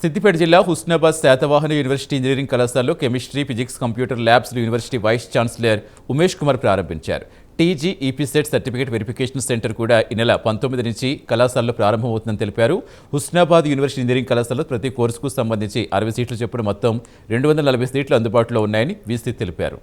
సిద్దిపేట జిల్లా Husnabad Satavahana university engineering కళాశాలలో chemistry, physics, computer labs university vice chancellor Umesh Kumar ప్రారంభించారు. TG EAPCET certificate verification centre కూడా ఈ నెల 19 నుంచి కళాశాలలో ప్రారంభమవుతుందని తెలిపారు. హుస్నాబాద్ యూనివర్సిటీ ఇంజనీరింగ్ కళాశాలలో ప్రతి కోర్సుకు సంబంధించి 60 సీట్లు చొప్పున మొత్తం 240 సీట్లు అందుబాటులో ఉన్నాయని వీసీ తెలిపారు.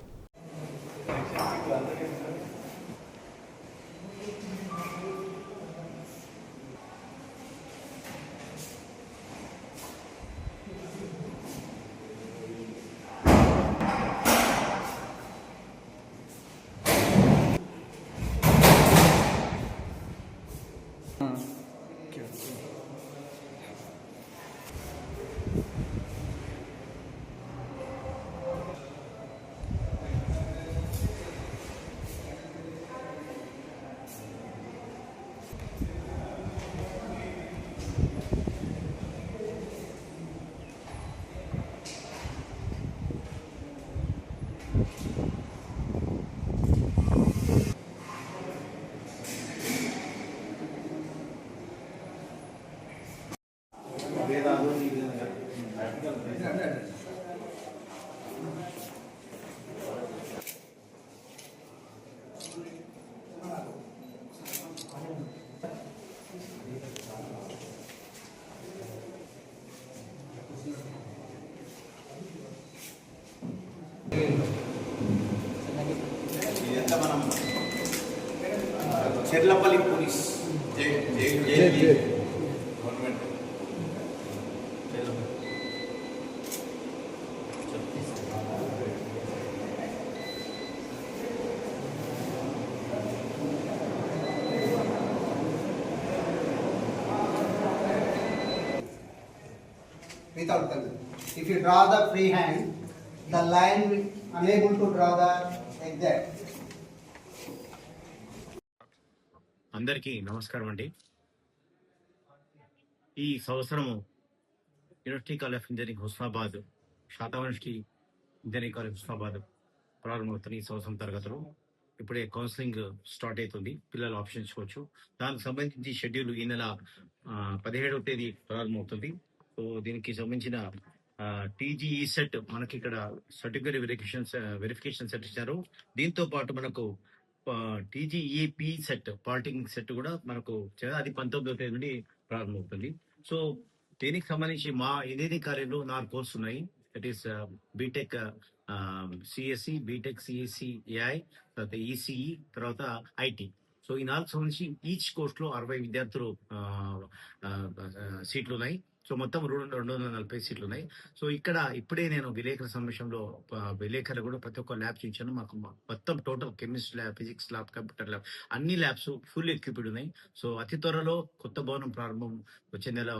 Cherlapalli police government without color. If you draw the free hand, the line will unable to draw the exact. అందరికీ నమస్కారం అండి. ఈ సంవత్సరము university college of engineering Husnabad, Satavahana university engineering college Husnabad ప్రారంభమవుతున్న ఈ సంవత్సరం తరగతులు ఇప్పుడే కౌన్సిలింగ్ స్టార్ట్ అవుతుంది. పిల్లలు ఆప్షన్ ఇచ్చుకోవచ్చు. దానికి సంబంధించి షెడ్యూల్ ఈ నెల 17వ తేదీ ప్రారంభమవుతుంది. సో దీనికి సంబంధించిన టీజీఈ సెట్ మనకి ఇక్కడ సర్టిఫికేట్ వెరిఫికేషన్ సెట్ ఇచ్చారు. దీంతో పాటు మనకు టీజీఈపీ సెట్, పాలిటెక్నిక్ సెట్ కూడా మనకు అది 19వ తేదీ నుండి ప్రారంభమవుతుంది. సో దీనికి సంబంధించి మా ఇంజనీరింగ్ కాలేజీలో 4 కోర్సు ఉన్నాయి. That is B Tech CSC, B Tech CSC AI, తర్వాత ఈసీఈ, తర్వాత ఐటీ. సో ఈ 4 సంబంధించి ఈచ్ కోర్సులో 60 విద్యార్థులు సీట్లు ఉన్నాయి. సో మొత్తం 240 సీట్లు ఉన్నాయి. సో ఇక్కడ ఇప్పుడే నేను విలేకరుల సమావేశంలో విలేకరులు కూడా ప్రతి ఒక్క ల్యాబ్ చూపించాను. మాకు మొత్తం total chemistry lab, physics lab, computer lab అన్ని ల్యాబ్స్ ఫుల్ ఎక్విప్డ్ ఉన్నాయి. సో అతి త్వరలో కొత్త భవనం ప్రారంభం వచ్చే నెల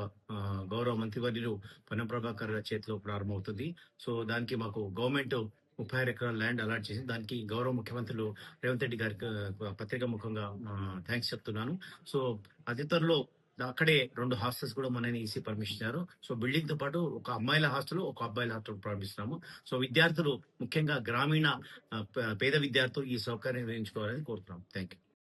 గౌరవ మంత్రివర్యులు పొన్నం ప్రభాకర్ చేతిలో ప్రారంభమవుతుంది. సో దానికి మాకు గవర్నమెంట్ 36 ఎకరాల ల్యాండ్ అలాట్ చేసి దానికి గౌరవ ముఖ్యమంత్రులు రేవంత్ రెడ్డి గారికి పత్రికా ముఖంగా థ్యాంక్స్ చెప్తున్నాను. సో అతి త్వరలో అక్కడే 2 హాస్టల్స్ కూడా మనని ఈసీ పర్మిషన్ ఇచ్చారు. సో బిల్డింగ్ తో పాటు ఒక అమ్మాయిల హాస్టల్, ఒక అబ్బాయిల హాస్టల్ ప్రారంభిస్తున్నాము. సో విద్యార్థులు ముఖ్యంగా గ్రామీణ పేద విద్యార్థులు ఈ సౌకర్యం వేయించుకోవాలని కోరుతున్నాం. Thank you.